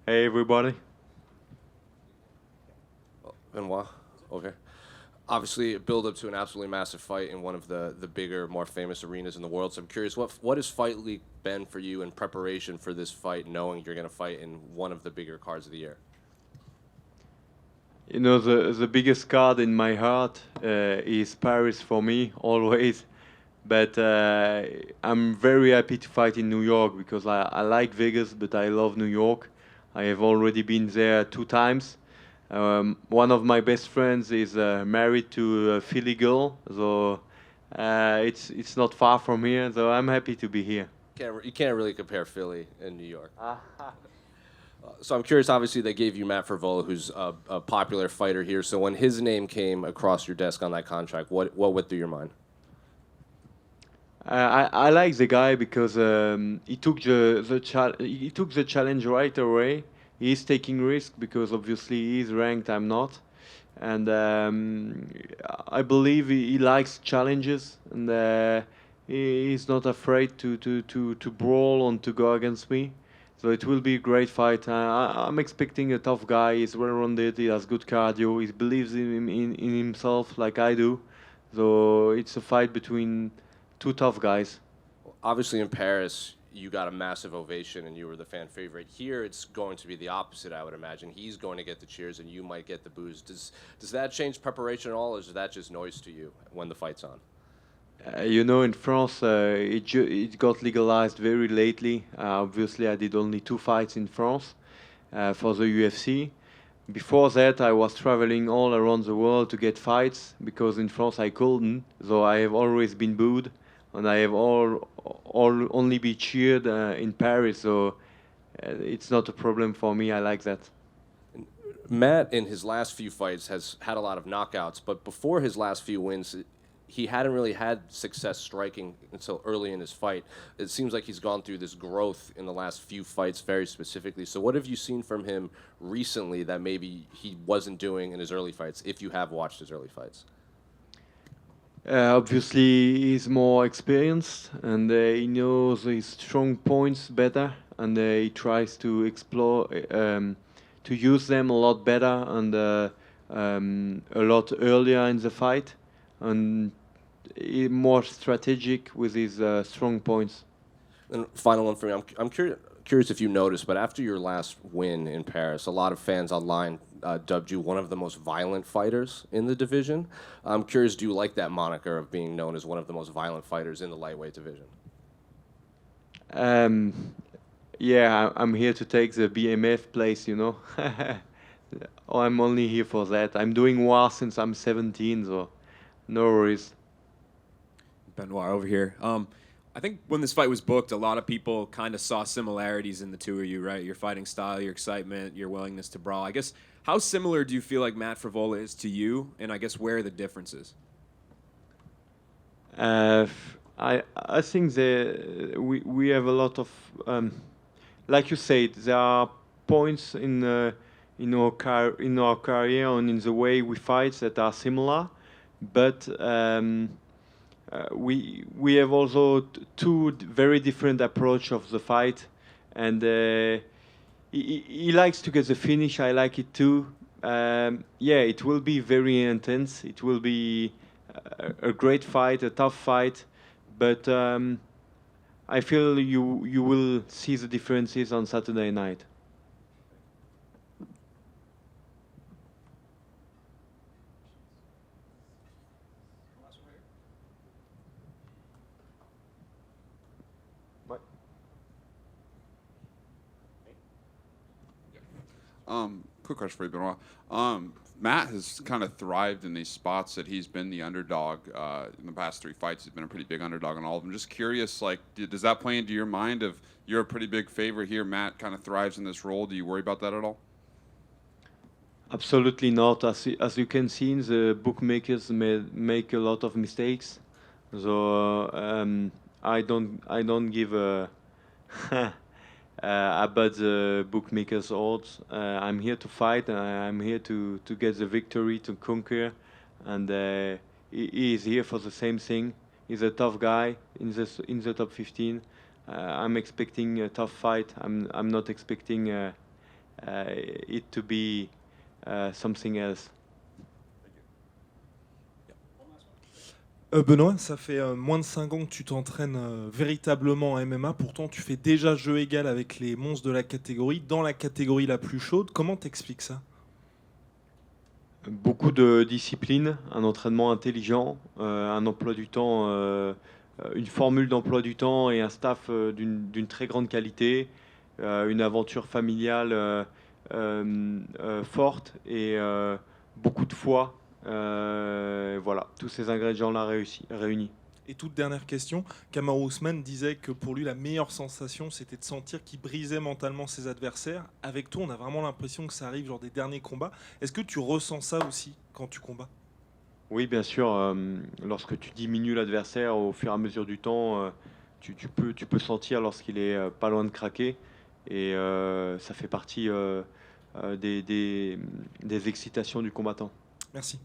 Hey everybody. Benoit, okay. Obviously, a build up to an absolutely massive fight in one of the bigger, more famous arenas in the world. So I'm curious, what has Fight League been for you in preparation for this fight, knowing you're going to fight in one of the bigger cards of the year? You know the biggest card in my heart is Paris for me always, but I'm very happy to fight in New York because I like Vegas, but I love New York. I have already been there 2 times. One of my best friends is married to a Philly girl, so it's not far from here. So I'm happy to be here. You can't really compare Philly and New York. So I'm curious. Obviously, they gave you Matt Frevola, who's a popular fighter here. So when his name came across your desk on that contract, what went through your mind? I like the guy because he took the challenge right away. He's taking risk because obviously he's ranked. I'm not, and I believe he likes challenges and he's not afraid to brawl and to go against me. So it will be a great fight. I'm expecting a tough guy. He's well-rounded. He has good cardio. He believes in himself like I do. So it's a fight between two tough guys. Obviously, in Paris, you got a massive ovation and you were the fan favorite. Here, it's going to be the opposite, I would imagine. He's going to get the cheers and you might get the boos. Does that change preparation at all, or is that just noise to you when the fight's on? You know, in France, it got legalized very lately. Obviously, I did only 2 fights in France for the UFC. Before that, I was traveling all around the world to get fights because in France I couldn't. So I have always been booed, and I have all only be cheered in Paris. So it's not a problem for me. I like that. Matt, in his last few fights, has had a lot of knockouts, but before his last few wins, he hadn't really had success striking until early in his fight. It seems like he's gone through this growth in the last few fights very specifically. So, what have you seen from him recently that maybe he wasn't doing in his early fights, if you have watched his early fights? Obviously, he's more experienced and he knows his strong points better, and he tries to explore, to use them a lot better and a lot earlier in the fight, and more strategic with his strong points. And final one for me. I'm curious if you noticed, but after your last win in Paris, a lot of fans online dubbed you one of the most violent fighters in the division. I'm curious, do you like that moniker of being known as one of the most violent fighters in the lightweight division? Um, yeah, I'm here to take the BMF place, you know. Oh, I'm only here for that. I'm doing war since I'm 17, so no worries. Benoit over here. I think when this fight was booked, a lot of people kind of saw similarities in the two of you, right? Your fighting style, your excitement, your willingness to brawl. I guess how similar do you feel like Matt Frevola is to you, and I guess where are the differences? I think we have a lot of like you said, there are points in our career and in the way we fight that are similar, but we have also two very different approach of the fight, and he likes to get the finish. I like it too. Yeah, it will be very intense. It will be a great fight, a tough fight, but I feel you will see the differences on Saturday night. Quick question for you, Benoit. Matt has kind of thrived in these spots that he's been the underdog in the past 3 fights. He's been a pretty big underdog in all of them. Just curious, like, does that play into your mind? Of you're a pretty big favorite here, Matt kind of thrives in this role. Do you worry about that at all? Absolutely not. As you can see, the bookmakers make a lot of mistakes. So I don't give a about the bookmakers' odds. I'm here to fight. And I'm here to get the victory, to conquer, and he is here for the same thing. He's a tough guy in the top 15. I'm expecting a tough fight. I'm not expecting it to be something else. Benoît, ça fait moins de 5 ans que tu t'entraînes véritablement en MMA. Pourtant, tu fais déjà jeu égal avec les monstres de la catégorie, dans la catégorie la plus chaude. Comment t'expliques ça? Beaucoup de discipline, un entraînement intelligent, un emploi du temps, une formule d'emploi du temps et un staff d'une très grande qualité, une aventure familiale forte et beaucoup de foi. Voilà, tous ces ingrédients-là réunis. Et toute dernière question, Kamaru Usman disait que pour lui, la meilleure sensation, c'était de sentir qu'il brisait mentalement ses adversaires. Avec toi, on a vraiment l'impression que ça arrive genre des derniers combats. Est-ce que tu ressens ça aussi quand tu combats? Oui, bien sûr, lorsque tu diminues l'adversaire au fur et à mesure du temps, tu peux sentir lorsqu'il est pas loin de craquer. Et ça fait partie des excitations du combattant. Merci.